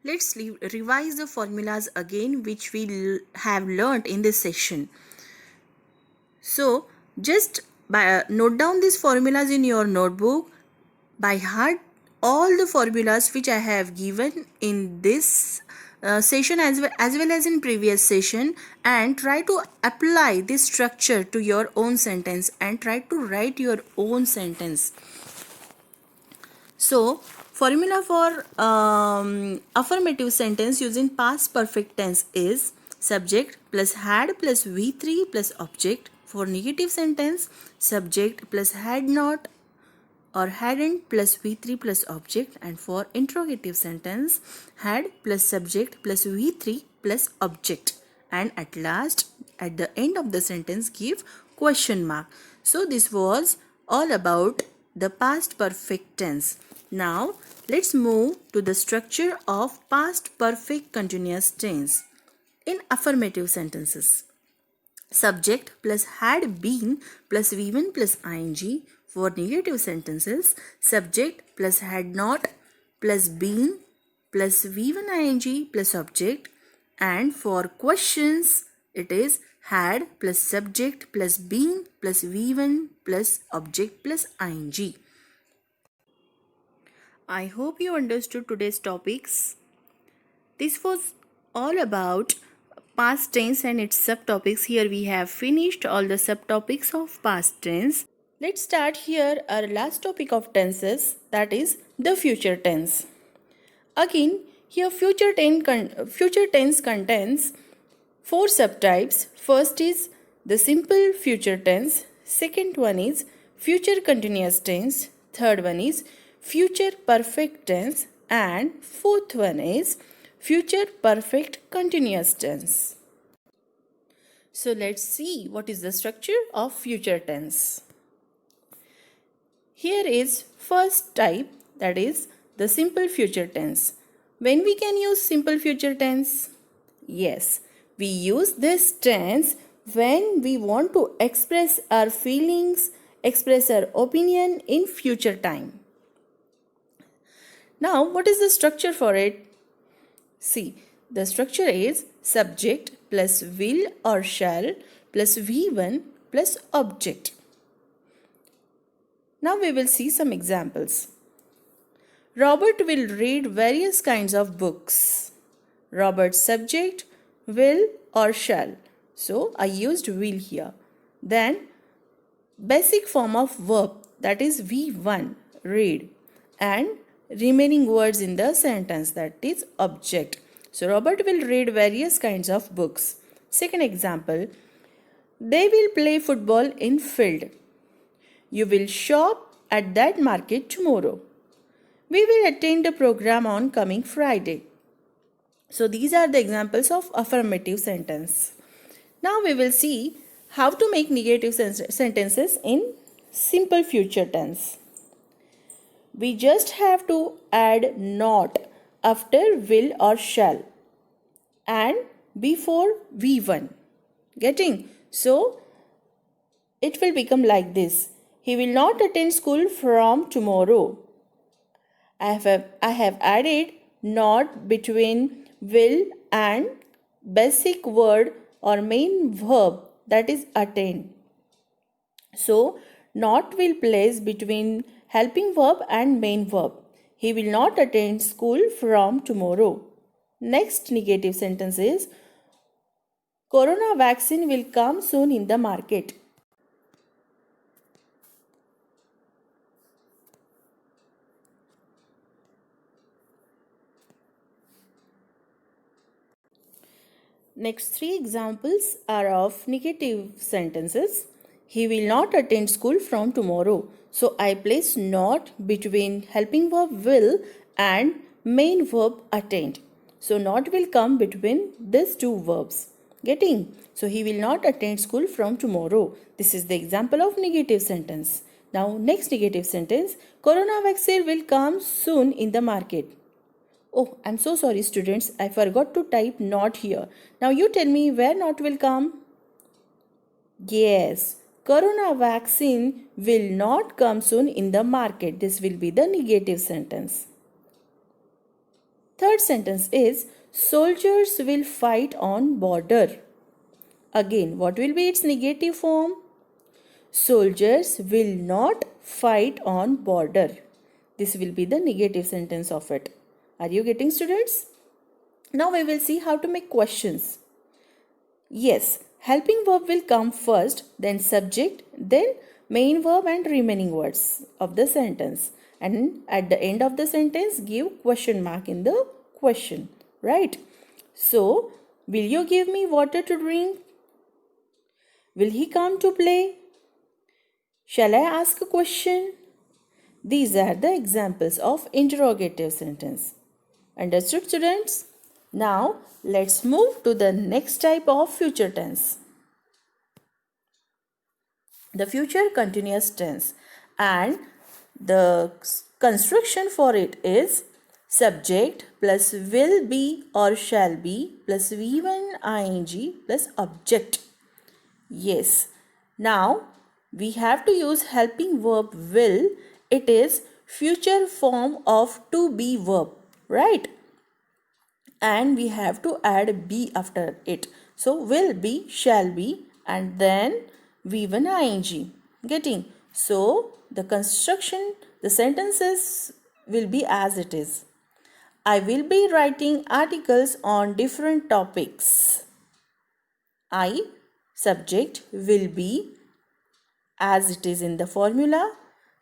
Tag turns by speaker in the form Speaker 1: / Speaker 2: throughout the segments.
Speaker 1: let's revise the formulas again which we have learnt in this session. So just note down these formulas in your notebook by heart, all the formulas which I have given in this session as well as in previous session, and try to apply this structure to your own sentence and try to write your own sentence. So formula for affirmative sentence using past perfect tense is subject plus had plus V3 plus object. For negative sentence, subject plus had not or hadn't plus V3 plus object, and for interrogative sentence, had plus subject plus V3 plus object, and at last at the end of the sentence give question mark. So this was all about the past perfect tense. Now let's move to the structure of past perfect continuous tense in affirmative sentences. Subject plus had been plus V1 plus ing. For negative sentences, subject plus had not plus been plus V1 ing plus object, and for questions it is had plus subject plus been plus V1 plus object plus ing. I hope you understood today's topics. This was all about past tense and its subtopics. Here we have finished all the subtopics of past tense. Let's start here our last topic of tenses, that is the future tense. Again, here future tense contains four subtypes. First is the simple future tense, second one is future continuous tense, third one is future perfect tense, and fourth one is future perfect continuous tense. So let's see what is the structure of future tense. Here is first type, that is the simple future tense. When we can use simple future tense? Yes, we use this tense when we want to express our feelings, express our opinion in future time. Now, what is the structure for it? See, the structure is subject plus will or shall plus V1 plus object. Now we will see some examples. Robert will read various kinds of books. Robert's subject will or shall. So I used will here. Then basic form of verb, that is V1, read, and remaining words in the sentence, that is object. So Robert will read various kinds of books. Second example, they will play football in field. You will shop at that market tomorrow. We will attend the program on coming Friday. So these are the examples of affirmative sentence. Now we will see how to make negative sentences in simple future tense. We just have to add not after will or shall and before V1. Getting? So it will become like this. He will not attend school from tomorrow. I have added not between will and basic word or main verb, that is attend. So not will place between helping verb and main verb. He will not attend school from tomorrow. Next negative sentence is Corona vaccine will come soon in the market. Next three examples are of negative sentences. He will not attend school from tomorrow. So I place not between helping verb will and main verb attend. So not will come between these two verbs. Getting? So he will not attend school from tomorrow. This is the example of negative sentence. Now next negative sentence, Corona vaccine will come soon in the market. Oh, I'm so sorry students, I forgot to type not here. Now you tell me where not will come? Yes, Corona vaccine will not come soon in the market. This will be the negative sentence. Third sentence is soldiers will fight on border. Again, what will be its negative form? Soldiers will not fight on border. This will be the negative sentence of it. Are you getting, students? Now we will see how to make questions. Yes, helping verb will come first, then subject, then main verb and remaining words of the sentence. And at the end of the sentence, give question mark in the question, right? So, will you give me water to drink? Will he come to play? Shall I ask a question? These are the examples of interrogative sentence. Understood, students? Now, let's move to the next type of future tense. The future continuous tense, and the construction for it is subject plus will be or shall be plus V1 ing plus object. Yes. Now we have to use helping verb will. It is future form of to be verb, right? And we have to add be after it. So will be, shall be, and then V1 ing. Getting? So the construction, the sentences will be as it is. I will be writing articles on different topics. I, subject, will be as it is in the formula,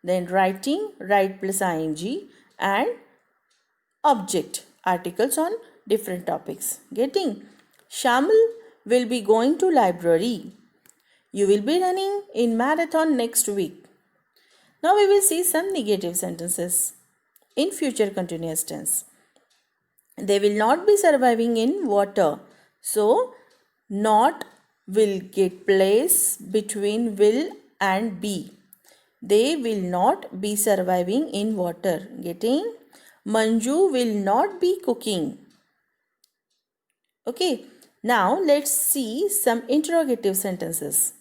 Speaker 1: then writing, write plus ing, and object, articles on different topics. Getting? Shamil will be going to library. You will be running in marathon next week. Now we will see some negative sentences in future continuous tense. They will not be surviving in water. So, not will get place between will and be. They will not be surviving in water. Getting? Manju will not be cooking. Okay. Now, let's see some interrogative sentences.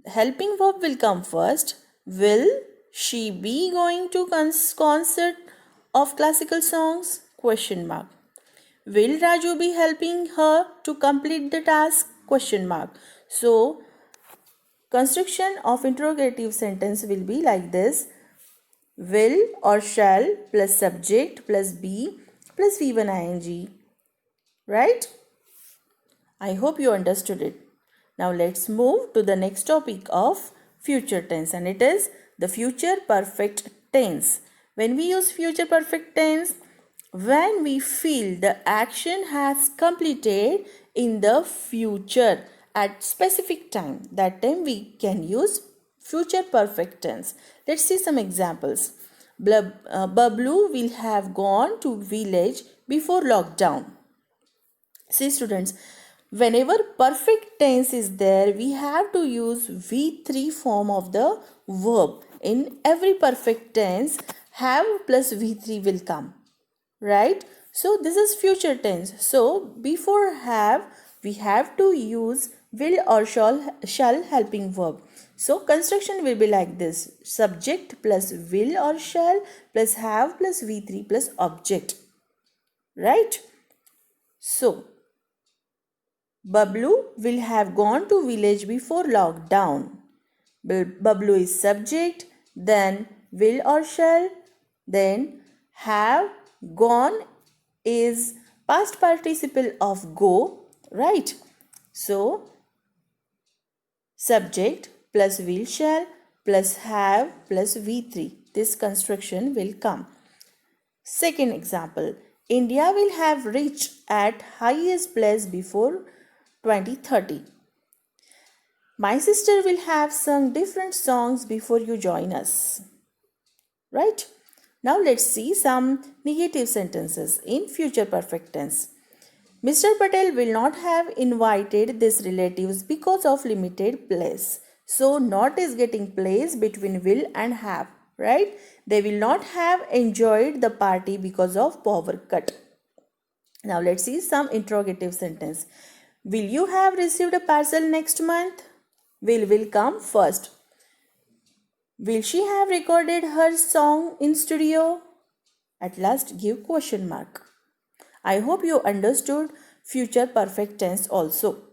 Speaker 1: Helping verb will come first. Will she be going to concert of classical songs? Question mark. Will Raju be helping her to complete the task? Question mark. So, construction of interrogative sentence will be like this. Will or shall plus subject plus be plus V1 ing. Right? I hope you understood it. Now let's move to the next topic of future tense, and it is the future perfect tense. When we use future perfect tense, when we feel the action has completed in the future at specific time, that time we can use future perfect tense. Let's see some examples. Bablu will have gone to village before lockdown. See, students, whenever perfect tense is there, we have to use V3 form of the verb. In every perfect tense, have plus V3 will come, right? So this is future tense. So before have, we have to use will or shall helping verb. So construction will be like this. Subject plus will or shall plus have plus V3 plus object, right? So Bablu will have gone to village before lockdown. Bablu is subject, then will or shall, then have gone is past participle of go, right? So, subject plus will shall plus have plus V3. This construction will come. Second example, India will have reached at highest place before 2030. My sister will have sung different songs before you join us. Right? Now let's see some negative sentences in future perfect tense. Mr. Patel will not have invited these relatives because of limited place. So not is getting place between will and have, right? They will not have enjoyed the party because of power cut. Now let's see some interrogative sentence. Will you have received a parcel next month? Will come first. Will she have recorded her song in studio? At last give question mark. I hope you understood future perfect tense also.